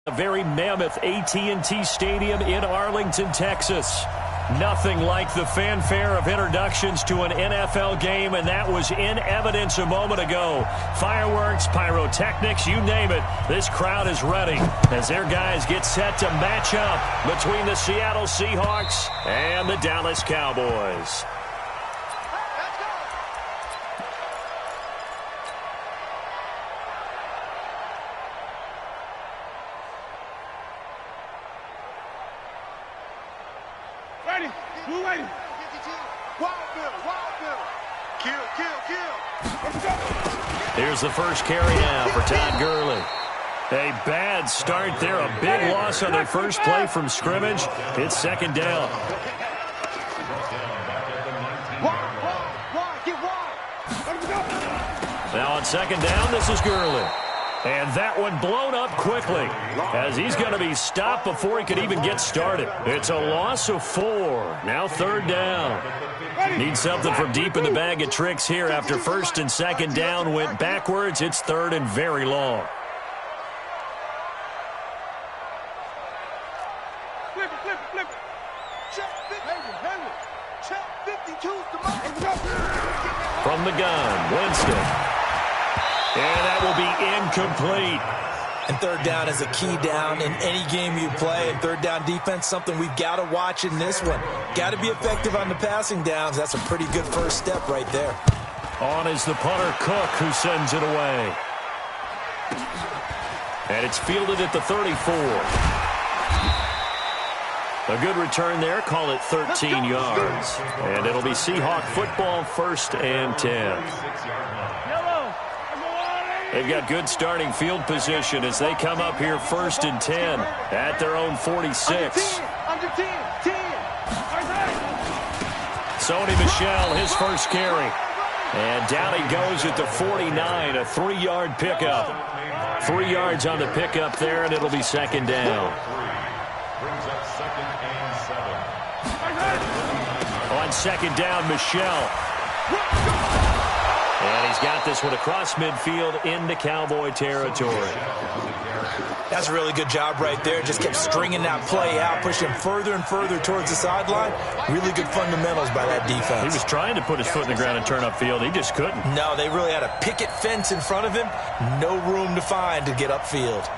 A very mammoth AT&T Stadium in Arlington, Texas. Nothing like the fanfare of introductions to an NFL game, and that was in evidence a moment ago. Fireworks, pyrotechnics, you name it. This crowd is ready as their guys get set to match up between the Seattle Seahawks and the Dallas Cowboys. Here's the first carry now for Todd Gurley. A bad start there. A big loss on their first play from scrimmage. It's second down. Now on second down, this is Gurley. And that one blown up quickly as he's going to be stopped before he could even get started. It's a loss of 4. Now third down. Need something from deep in the bag of tricks here after first and second down went backwards. It's third and very long. From the gun, Winston. And that will be incomplete. And third down is a key down in any game you play. And third down defense, something we've got to watch in this one. Got to be effective on the passing downs. That's a pretty good first step right there. On is the punter, Cook, who sends it away. And it's fielded at the 34. A good return there. Call it 13 yards. And it'll be Seahawk football, first and 10. They've got good starting field position as they come up here first and 10 at their own 46. Sony Michel, his first carry. And down he goes at the 49, a 3-yard pickup. 3 yards on the pickup there, and it'll be second down. On second down, Michel. And he's got this one across midfield into Cowboy territory. That's a really good job right there. Just kept stringing that play out, pushing further and further towards the sideline. Really good fundamentals by that defense. He was trying to put his foot in the ground and turn upfield. He just couldn't. No, they really had a picket fence in front of him. No room to find to get upfield.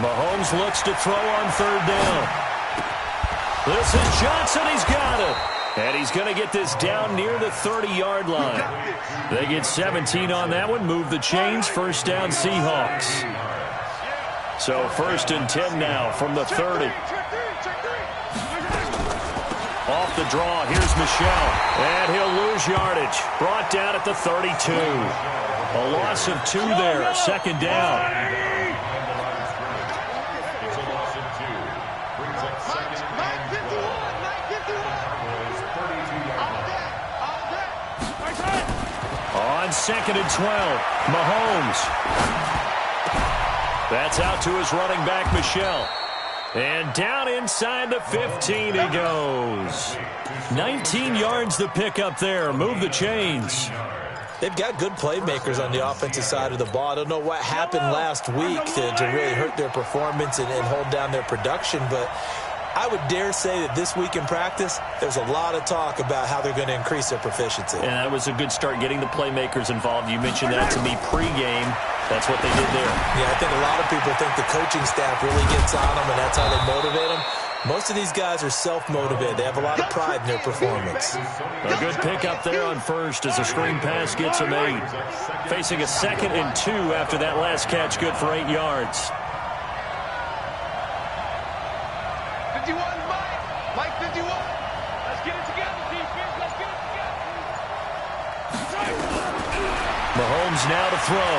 Mahomes looks to throw on third down. This is Johnson. He's got it. And he's going to get this down near the 30-yard line. They get 17 on that one. Move the chains. First down, Seahawks. So first and 10 now from the 30. Off the draw, here's Michel. And he'll lose yardage. Brought down at the 32. A loss of 2 there. Second down. On second and 12, Mahomes. That's out to his running back, Michel. And down inside the 15 he goes. 19 yards the pick up there. Move the chains. They've got good playmakers on the offensive side of the ball. I don't know what happened last week to really hurt their performance and hold down their production, but I would dare say that this week in practice, there's a lot of talk about how they're going to increase their proficiency. And that was a good start, getting the playmakers involved. You mentioned that to me pregame. That's what they did there. Yeah, I think a lot of people think the coaching staff really gets on them, and that's how they motivate them. Most of these guys are self-motivated. They have a lot of pride in their performance. A good pickup there on first as a screen pass gets him 8. Facing a second and 2 after that last catch, good for 8 yards. Mahomes now to throw.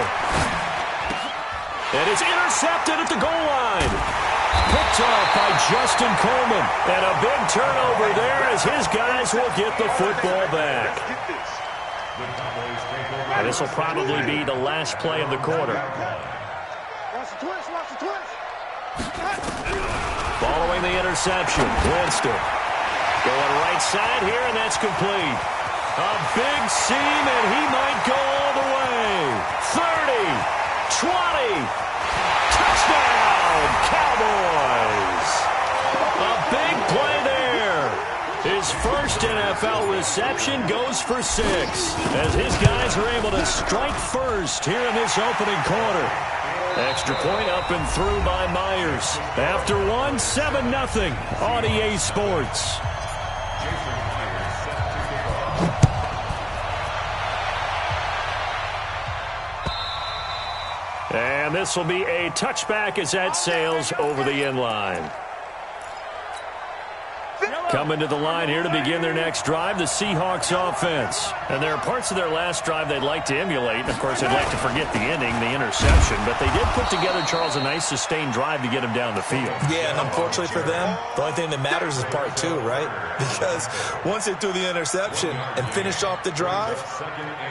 And it's intercepted at the goal line. Picked off by Justin Coleman. And a big turnover there as his guys will get the football back. And this will probably be the last play of the quarter. Following the interception, Winston. Going right side here, and that's complete. A big seam, and he might go all the way. 30, Touchdown, Cowboys. A big play there. His first NFL reception goes for 6 as his guys are able to strike first here in this opening quarter. Extra point up and through by Myers. After one, 7-0 on EA Sports. And this will be a touchback as that sails over the end line. Coming to the line here to begin their next drive, the Seahawks offense. And there are parts of their last drive they'd like to emulate. And, of course, they'd like to forget the ending, the interception. But they did put together, Charles, a nice sustained drive to get him down the field. Yeah, and unfortunately for them, the only thing that matters is part 2, right? Because once they threw the interception and finished off the drive,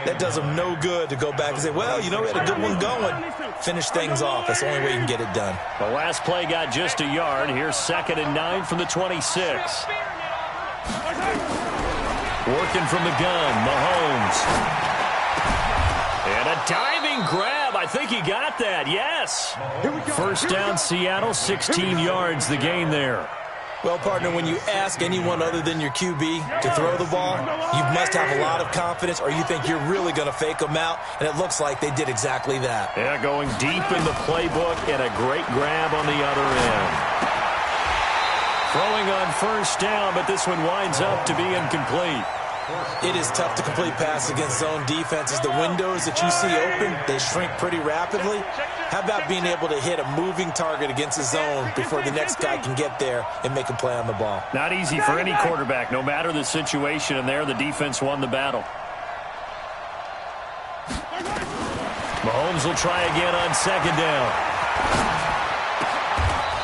that does them no good to go back and say, well, you know, we had a good one going. Finish things off. That's the only way you can get it done. The last play got just a yard. Here's 2nd and 9 from the 26. Working from the gun, Mahomes. And a diving grab. I think he got that, yes. First down, Seattle, 16 yards the gain there. Well, partner, when you ask anyone other than your QB to throw the ball, you must have a lot of confidence or you think you're really going to fake them out, and it looks like they did exactly that. Yeah, going deep in the playbook and a great grab on the other end. Throwing on first down, but this one winds up to be incomplete. It is tough to complete passes against zone defenses. The windows that you see open, they shrink pretty rapidly. How about being able to hit a moving target against a zone before the next guy can get there and make a play on the ball? Not easy for any quarterback, no matter the situation, and there the defense won the battle. Mahomes will try again on 2nd down.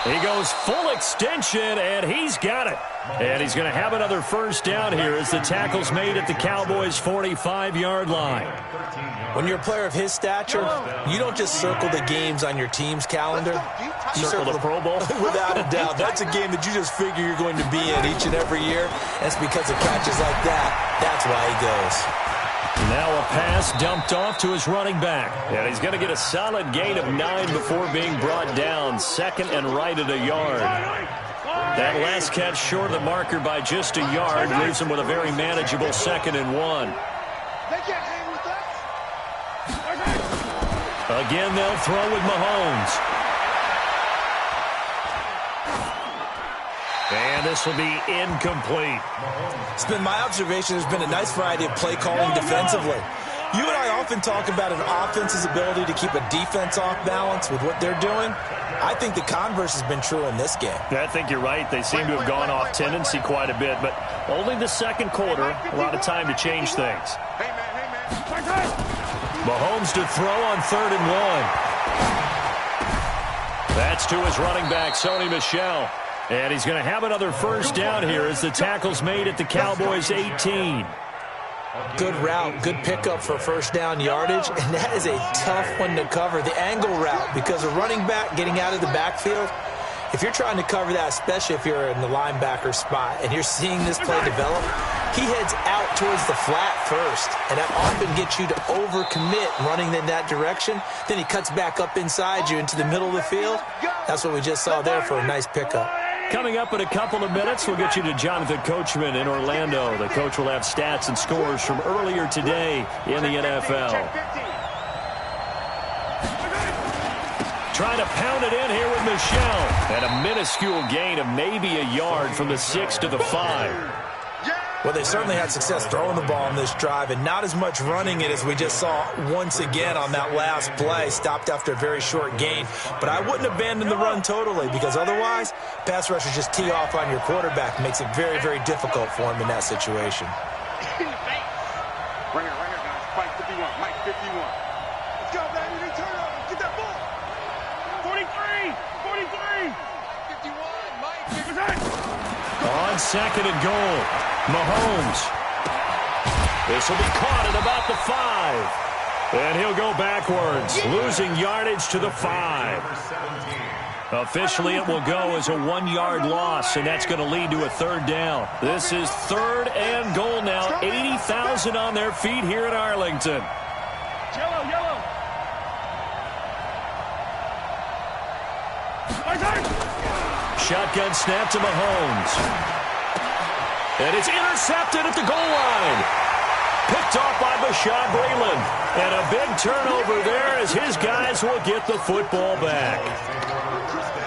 He goes full extension, and he's got it. And he's going to have another first down here as the tackle's made at the Cowboys' 45-yard line. When you're a player of his stature, you don't just circle the games on your team's calendar. You circle the Pro Bowl? Without a doubt. That's a game that you just figure you're going to be in each and every year. And it's because of catches like that. That's why he goes. Now a pass dumped off to his running back. And he's going to get a solid gain of 9 before being brought down. 2nd and right at a yard. That last catch short of the marker by just a yard leaves him with a very manageable 2nd and 1. Again, they'll throw with Mahomes. And this will be incomplete. It's been my observation there's been a nice variety of play calling defensively. You and I often talk about an offense's ability to keep a defense off balance with what they're doing. I think the converse has been true in this game. I think you're right. They seem to have gone off tendency quite a bit, but only the second quarter, a lot of time to change things. Mahomes to throw on 3rd and 1. That's to his running back, Sony Michel. And he's going to have another first down here as the tackle's made at the Cowboys' 18. Good route, good pickup for first down yardage, and that is a tough one to cover. The angle route, because a running back getting out of the backfield, if you're trying to cover that, especially if you're in the linebacker spot and you're seeing this play develop, he heads out towards the flat first, and that often gets you to overcommit running in that direction. Then he cuts back up inside you into the middle of the field. That's what we just saw there for a nice pickup. Coming up in a couple of minutes, we'll get you to Jonathan Coachman in Orlando. The coach will have stats and scores from earlier today in the NFL. Trying to pound it in here with Michel. And a minuscule gain of maybe a yard from the 6 to the 5. Well, they certainly had success throwing the ball on this drive and not as much running it as we just saw once again on that last play. Stopped after a very short gain. But I wouldn't abandon the run totally because otherwise, pass rushers just tee off on your quarterback. Makes it very, very difficult for him in that situation. Right here, guys. Mike 51. Mike 51. Let's go, baby. They turn over. Get that ball. 43. 43. 51. Mike 51. On 2nd and goal, Mahomes. This will be caught at about the 5. And he'll go backwards, losing yardage to the 5. Officially, it will go as a 1-yard loss, and that's going to lead to a 3rd down. This is 3rd and goal now. 80,000 on their feet here in Arlington. Yellow. Shotgun snap to Mahomes. And it's intercepted at the goal line. Picked off by Bashaud Breeland. And a big turnover there as his guys will get the football back.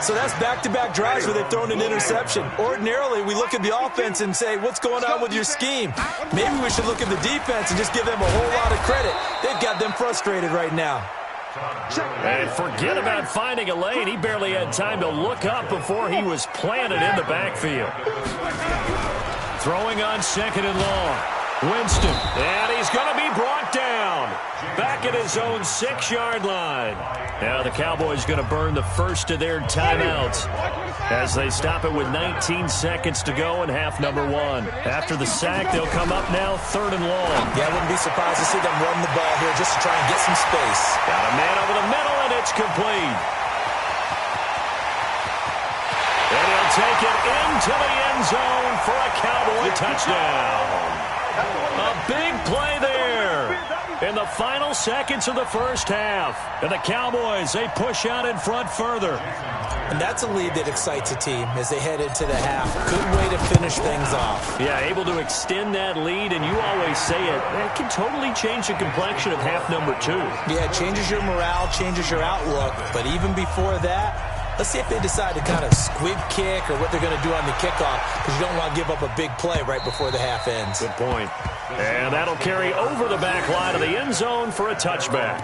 So that's back-to-back drives where they've thrown an interception. Ordinarily, we look at the offense and say, what's going on with your scheme? Maybe we should look at the defense and just give them a whole lot of credit. They've got them frustrated right now. And forget about finding a lane. He barely had time to look up before he was planted in the backfield. Throwing on 2nd and long. Winston, and he's going to be brought down. Back at his own 6-yard line. Now the Cowboys going to burn the first of their timeouts as they stop it with 19 seconds to go in half number 1. After the sack, they'll come up now 3rd and long. Yeah, I wouldn't be surprised to see them run the ball here just to try and get some space. Got a man over the middle, and it's complete. And he'll take it into the end zone for a Cowboy touchdown. A big play there in the final seconds of the first half. And the Cowboys, they push out in front further. And that's a lead that excites a team as they head into the half. Good way to finish things off. Yeah, able to extend that lead, and you always say it can totally change the complexion of half number 2. Yeah, it changes your morale, changes your outlook. But even before that, let's see if they decide to kind of squib kick or what they're going to do on the kickoff, because you don't want to give up a big play right before the half ends. Good point. And that'll carry over the back line of the end zone for a touchback.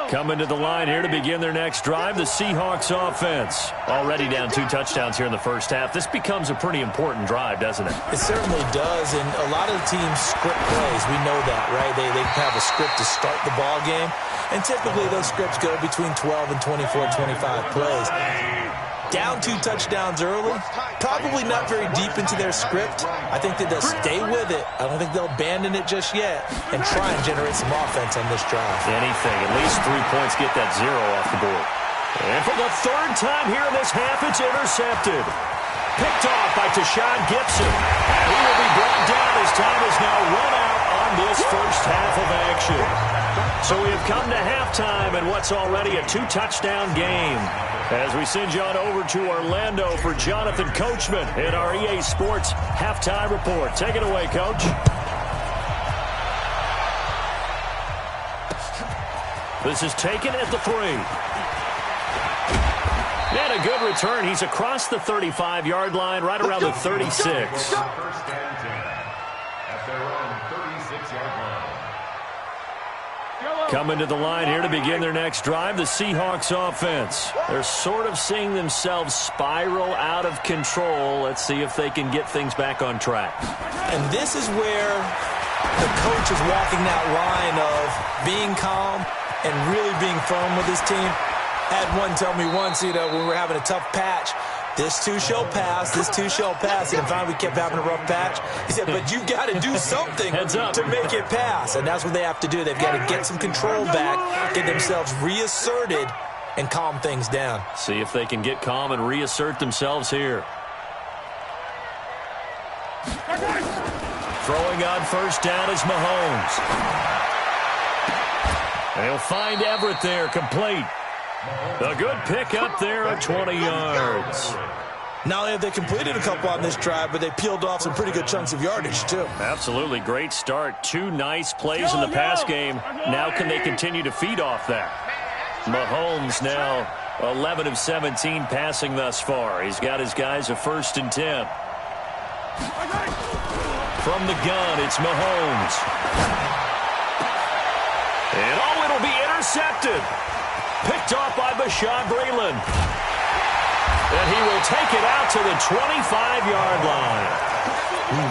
Coming to the line here to begin their next drive, the Seahawks offense. Already down 2 touchdowns here in the first half. This becomes a pretty important drive, doesn't it? It certainly does, and a lot of the teams script plays. We know that, right? They have a script to start the ball game, and typically those scripts go between 12 and 24, 25 plays. Down 2 touchdowns early, probably not very deep into their script. I think that they'll stay with it. I don't think they'll abandon it just yet and try and generate some offense on this drive. Anything. At least 3 points, get that 0 off the board. And for the 3rd time here in this half, it's intercepted. Picked off by Tashawn Gibson. He will be brought down as time is now run out on this first half of action. So we have come to halftime in what's already a 2-touchdown game. As we send you on over to Orlando for Jonathan Coachman in our EA Sports Halftime Report. Take it away, Coach. This is taken at the 3. And a good return. He's across the 35-yard line, right around the 36. First and 10 at their own 36-yard line. Coming to the line here to begin their next drive, the Seahawks offense. They're sort of seeing themselves spiral out of control. Let's see if they can get things back on track. And this is where the coach is walking that line of being calm and really being firm with his team. Had one tell me once, when we were having a tough patch, this too shall pass, this too shall pass. And finally we kept having a rough patch. He said, but you've got to do something to make it pass. And that's what they have to do. They've got to get some control back, get themselves reasserted, and calm things down. See if they can get calm and reassert themselves here. Throwing on first down is Mahomes. And he'll find Everett there, complete. A good pick up there at 20 yards. Not only have they completed a couple on this drive, but they peeled off some pretty good chunks of yardage, too. Absolutely. Great start. 2 nice plays in the pass game. Now can they continue to feed off that? Mahomes now 11 of 17 passing thus far. He's got his guys a 1st and 10. From the gun, it's Mahomes. And it'll be intercepted. Picked off by Bashaud Breeland. And he will take it out to the 25-yard line.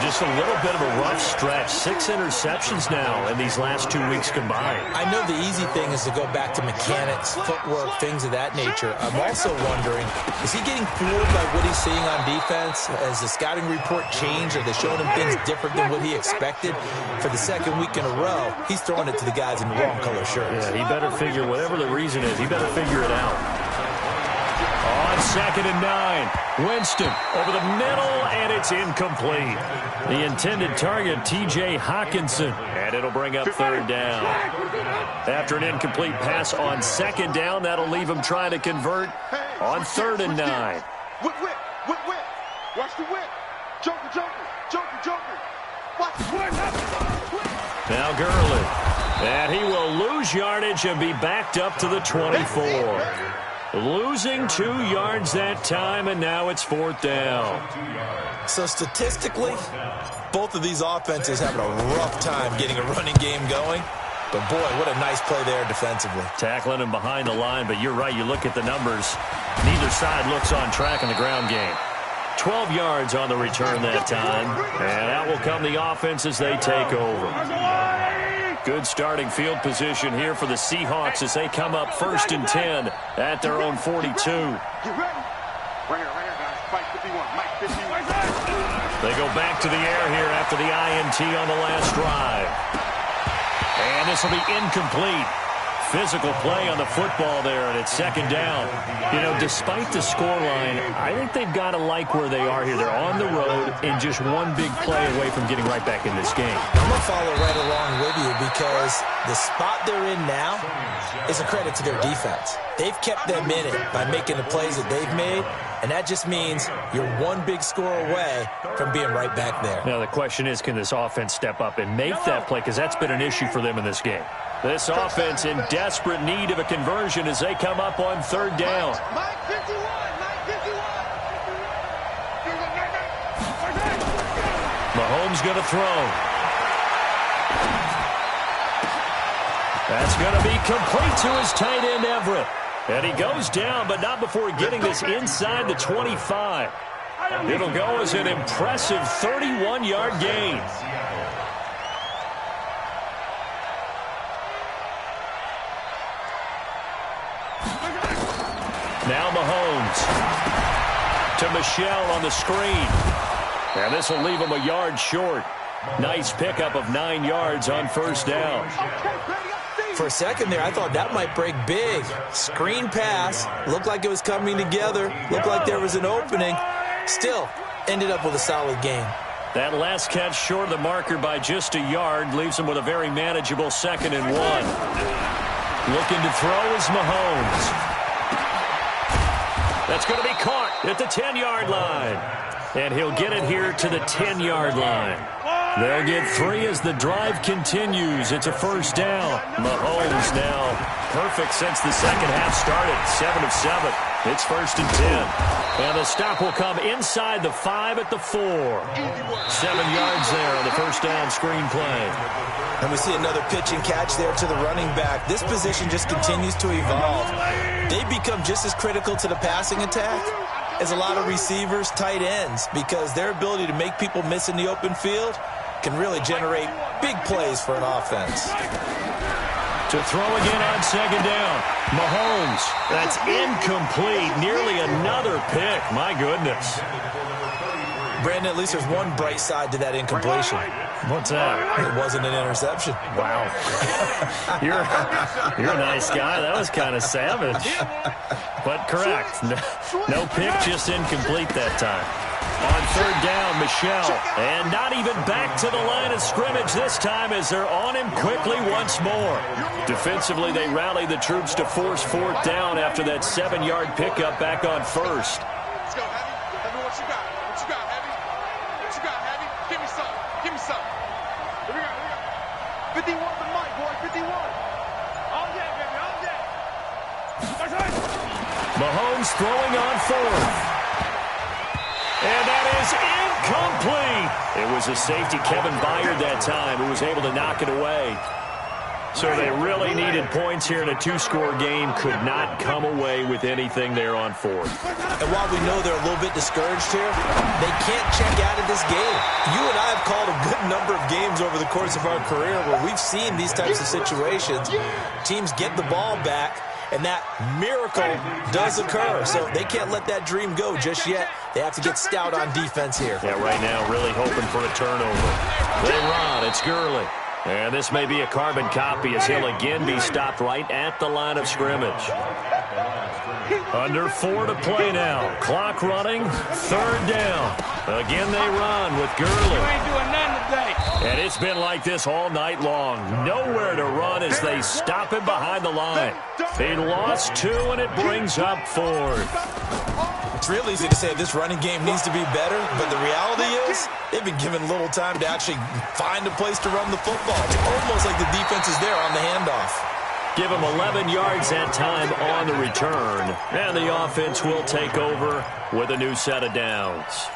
Just a little bit of a rough stretch. 6 interceptions now in these last 2 weeks combined. I know the easy thing is to go back to mechanics, footwork, things of that nature. I'm also wondering, is he getting fooled by what he's seeing on defense? Has the scouting report changed? Are they showing him things different than what he expected? For the 2nd week in a row, he's throwing it to the guys in the wrong color shirts. Yeah, he better figure, whatever the reason is, he better figure it out. On 2nd and 9, Winston over the middle, and it's incomplete. The intended target, T.J. Hawkinson, and it'll bring up 3rd down. After an incomplete pass on 2nd down, that'll leave him trying to convert on 3rd and 9. Whip. Watch the whip. Joker. Watch the whip. Now Gurley. And he will lose yardage and be backed up to the 24. Losing 2 yards that time, and now it's 4th down. So statistically, both of these offenses having a rough time getting a running game going. But, boy, what a nice play there defensively. Tackling him behind the line, but you're right. You look at the numbers. Neither side looks on track in the ground game. 12 yards on the return that time. And out will come the offense as they take over. Good starting field position here for the Seahawks as they come up 1st and 10 at their own 42. Get ready. Right here, guys. Mike 51. Mike 51. They go back to the air here after the INT on the last drive. And this will be incomplete. Physical play on the football there, and it's 2nd down. You know, despite the scoreline, I think they've got to like where they are here. They're on the road and just one big play away from getting right back in this game. I'm going to follow right along with you because the spot they're in now is a credit to their defense. They've kept them in it by making the plays that they've made, and that just means you're one big score away from being right back there. Now, the question is, can this offense step up and make that play? Because that's been an issue for them in this game. This offense in desperate need of a conversion as they come up on 3rd down. Mike 51. Mahomes going to throw. That's going to be complete to his tight end, Everett. And he goes down, but not before getting this inside the 25. It'll go as an impressive 31-yard gain. Now Mahomes to Michel on the screen. And this will leave him a yard short. Nice pickup of 9 yards on 1st down. For a second there, I thought that might break big. Screen pass. Looked like it was coming together. Looked like there was an opening. Still, ended up with a solid gain. That last catch short of the marker by just a yard leaves him with a very manageable 2nd and 1. Looking to throw is Mahomes. That's going to be caught at the 10-yard line. And he'll get it here to the 10-yard line. They'll get 3 as the drive continues. It's a 1st down. Mahomes now perfect since the second half started. 7 of 7. It's 1st and 10. And the stop will come inside the 5 at the 4. 7 yards there on the 1st down screen play. And we see another pitch and catch there to the running back. This position just continues to evolve. They become just as critical to the passing attack as a lot of receivers, tight ends, because their ability to make people miss in the open field can really generate big plays for an offense. To throw again on 2nd down. Mahomes. That's incomplete. Nearly another pick. My goodness. Brandon, at least there's one bright side to that incompletion. What's that? It wasn't an interception. Wow. You're a nice guy. That was kind of savage. But correct. No pick, just incomplete that time. On 3rd down, Michel. And not even back to the line of scrimmage this time as they're on him quickly once more. Defensively, they rally the troops to force 4th down after that 7-yard pickup back on 1st. Let's go, Heavy. Heavy, what you got? What you got, Heavy? What you got, Heavy? Give me some. Give me some. Here we go. 51 to Mike, boy. 51. All day, baby. All day. Mahomes throwing on 4th. And that is incomplete. It was a safety, Kevin Byard, that time, who was able to knock it away. So they really needed points here in a 2-score game. Could not come away with anything there on 4th. And while we know they're a little bit discouraged here, they can't check out of this game. You and I have called a good number of games over the course of our career where we've seen these types of situations. Teams get the ball back, and that miracle does occur. So they can't let that dream go just yet. They have to get stout on defense here. Yeah, right now really hoping for a turnover. They run. It's Gurley. And this may be a carbon copy as he'll again be stopped right at the line of scrimmage. Under 4 to play now. Clock running. 3rd down. Again they run with Gurley. You ain't doing nothing today. And it's been like this all night long. Nowhere to run as they stop him behind the line. They lost 2, and it brings up 4th. It's real easy to say this running game needs to be better, but the reality is they've been given little time to actually find a place to run the football. It's almost like the defense is there on the handoff. Give them 11 yards that time on the return. And the offense will take over with a new set of downs.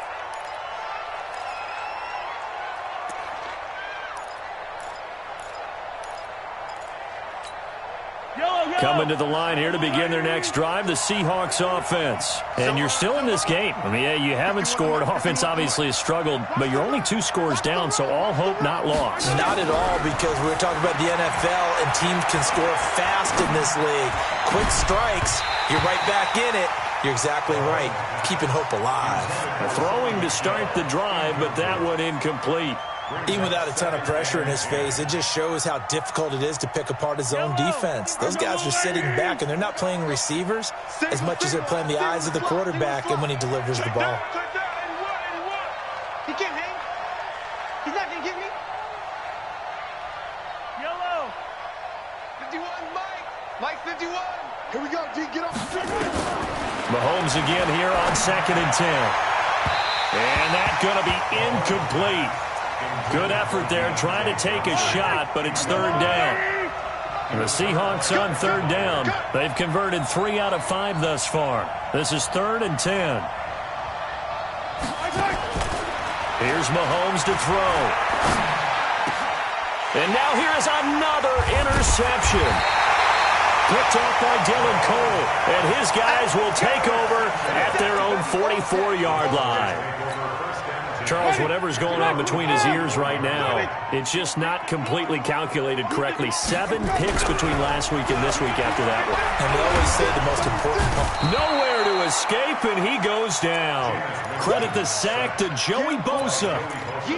Coming to the line here to begin their next drive, the Seahawks offense. And you're still in this game. I mean, yeah, you haven't scored. Offense obviously has struggled, but you're only 2 scores down, so all hope not lost. Not at all, because we were talking about the NFL, and teams can score fast in this league. Quick strikes, you're right back in it. You're exactly right. Keeping hope alive. Throwing to start the drive, but that one incomplete. Even without a ton of pressure in his face, it just shows how difficult it is to pick apart his own defense. Those guys are sitting back, and they're not playing receivers as much as they're playing the eyes of the quarterback and when he delivers the ball. He can't hang. He's not going to get me. Yellow. 51, Mike. Mike 51. Here we go, D. Get off. Mahomes again here on 2nd and 10. And that's going to be incomplete. Good effort there, trying to take a shot, but it's 3rd down. And the Seahawks on 3rd down. They've converted 3 out of 5 thus far. This is 3rd and 10. Here's Mahomes to throw. And now here's another interception. Picked off by Dylan Cole. And his guys will take over at their own 44-yard line. Charles, whatever's going on between his ears right now, it's just not completely calculated correctly. 7 picks between last week and this week after that one. And we always say the most important part. Nowhere to escape, and he goes down. Credit the sack to Joey Bosa.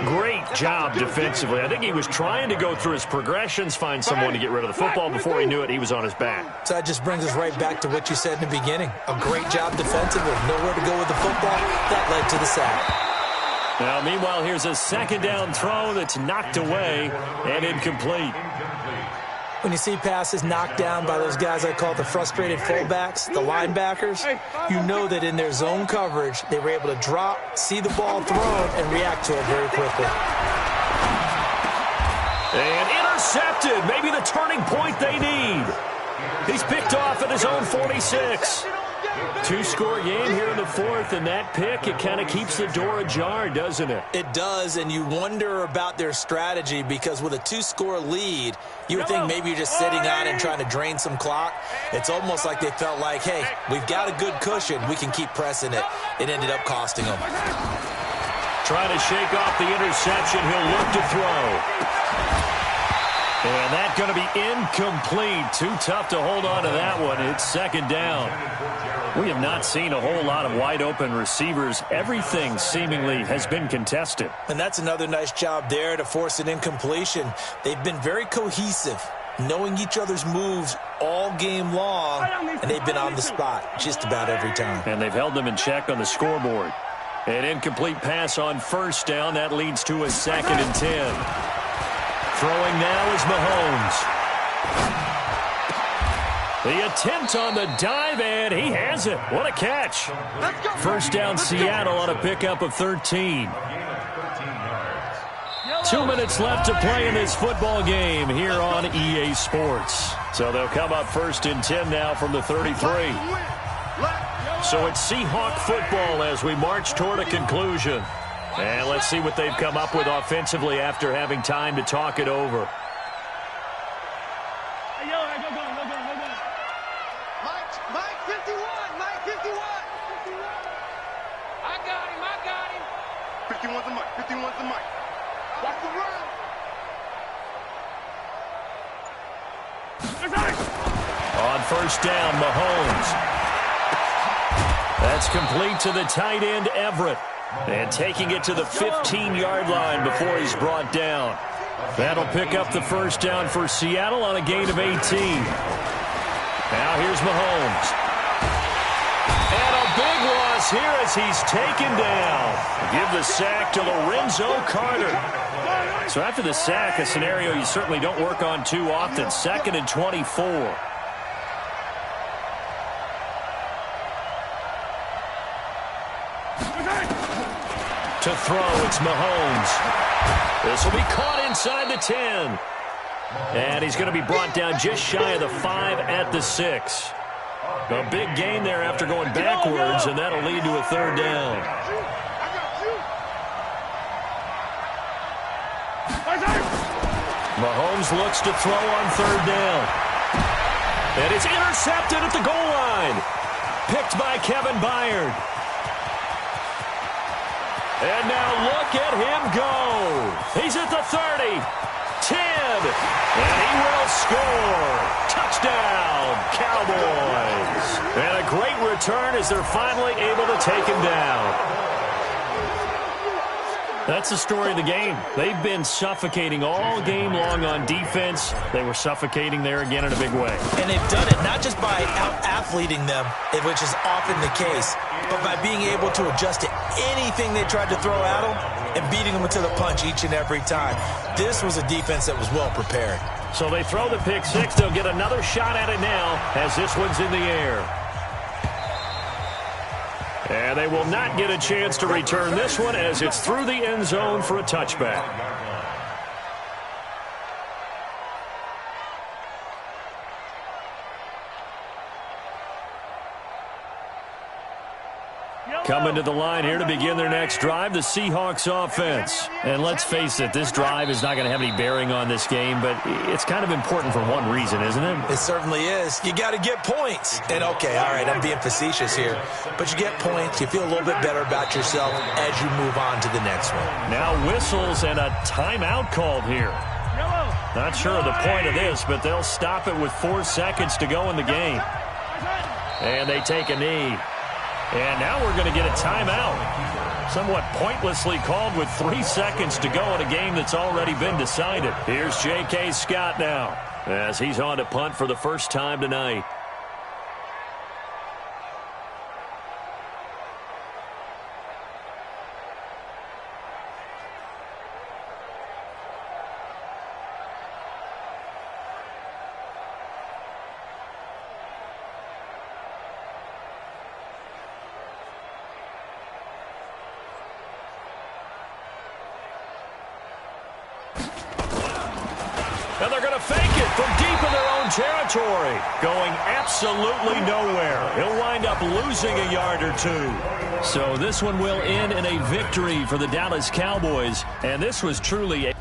Great job defensively. I think he was trying to go through his progressions, find someone to get rid of the football. Before he knew it, he was on his back. So that just brings us right back to what you said in the beginning. A great job defensively. Nowhere to go with the football. That led to the sack. Now, meanwhile, here's a 2nd down throw that's knocked away and incomplete. When you see passes knocked down by those guys I call the frustrated fullbacks, the linebackers, you know that in their zone coverage, they were able to drop, see the ball thrown, and react to it very quickly. And intercepted. Maybe the turning point they need. He's picked off at his own 46. 2-score game here in the 4th, and that pick, it kind of keeps the door ajar, doesn't it? It does, and you wonder about their strategy, because with a 2-score lead, you would think maybe you're just sitting on and trying to drain some clock. It's almost like they felt like, hey, we've got a good cushion. We can keep pressing it. It ended up costing them. Trying to shake off the interception. He'll look to throw. And that's going to be incomplete. Too tough to hold on to that one. It's 2nd down. We have not seen a whole lot of wide-open receivers. Everything seemingly has been contested. And that's another nice job there to force an incompletion. They've been very cohesive, knowing each other's moves all game long, and they've been on the spot just about every time. And they've held them in check on the scoreboard. An incomplete pass on 1st down. That leads to a 2nd and 10. Throwing now is Mahomes. The attempt on the dive, and he has it. What a catch. 1st down Seattle on a pickup of 13. 2 minutes left to play in this football game here on EA Sports. So they'll come up 1st and 10 now from the 33. So it's Seahawk football as we march toward a conclusion. And let's see what they've come up with offensively after having time to talk it over. Mike 51. Mike 51. I got him. 51's the Mike. 51's the Mike. Watch the run. On 1st down, Mahomes. That's complete to the tight end, Everett. And taking it to the 15-yard line before he's brought down. That'll pick up the 1st down for Seattle on a gain of 18. Now here's Mahomes. is here as he's taken down. Give the sack to Lorenzo Carter. So after the sack, a scenario you certainly don't work on too often. 2nd and 24. To throw, it's Mahomes. This will be caught inside the 10. And he's going to be brought down just shy of the 5 at the 6. A big gain there after going backwards, and that'll lead to a 3rd down. Mahomes looks to throw on 3rd down. And it's intercepted at the goal line. Picked by Kevin Byard. And now look at him go. He's at the 30, 10, and he will score. Touchdown, Cowboys. And a great return as they're finally able to take him down. That's the story of the game. They've been suffocating all game long on defense. They were suffocating there again in a big way. And they've done it not just by out-athleting them, which is often the case, but by being able to adjust to anything they tried to throw at them and beating them to the punch each and every time. This was a defense that was well prepared. So they throw the pick six. They'll get another shot at it now as this one's in the air. And they will not get a chance to return this one as it's through the end zone for a touchback. Coming to the line here to begin their next drive, the Seahawks offense. And let's face it, this drive is not going to have any bearing on this game, but it's kind of important for one reason, isn't it? It certainly is. You got to get points. And, okay, all right, I'm being facetious here. But you get points, you feel a little bit better about yourself as you move on to the next one. Now whistles and a timeout called here. Not sure of the point of this, but they'll stop it with 4 seconds to go in the game. And they take a knee. And now we're going to get a timeout. Somewhat pointlessly called with 3 seconds to go in a game that's already been decided. Here's J.K. Scott now as he's on to punt for the first time tonight. And they're going to fake it from deep in their own territory. Going absolutely nowhere. He'll wind up losing a yard or 2. So this one will end in a victory for the Dallas Cowboys. And this was truly a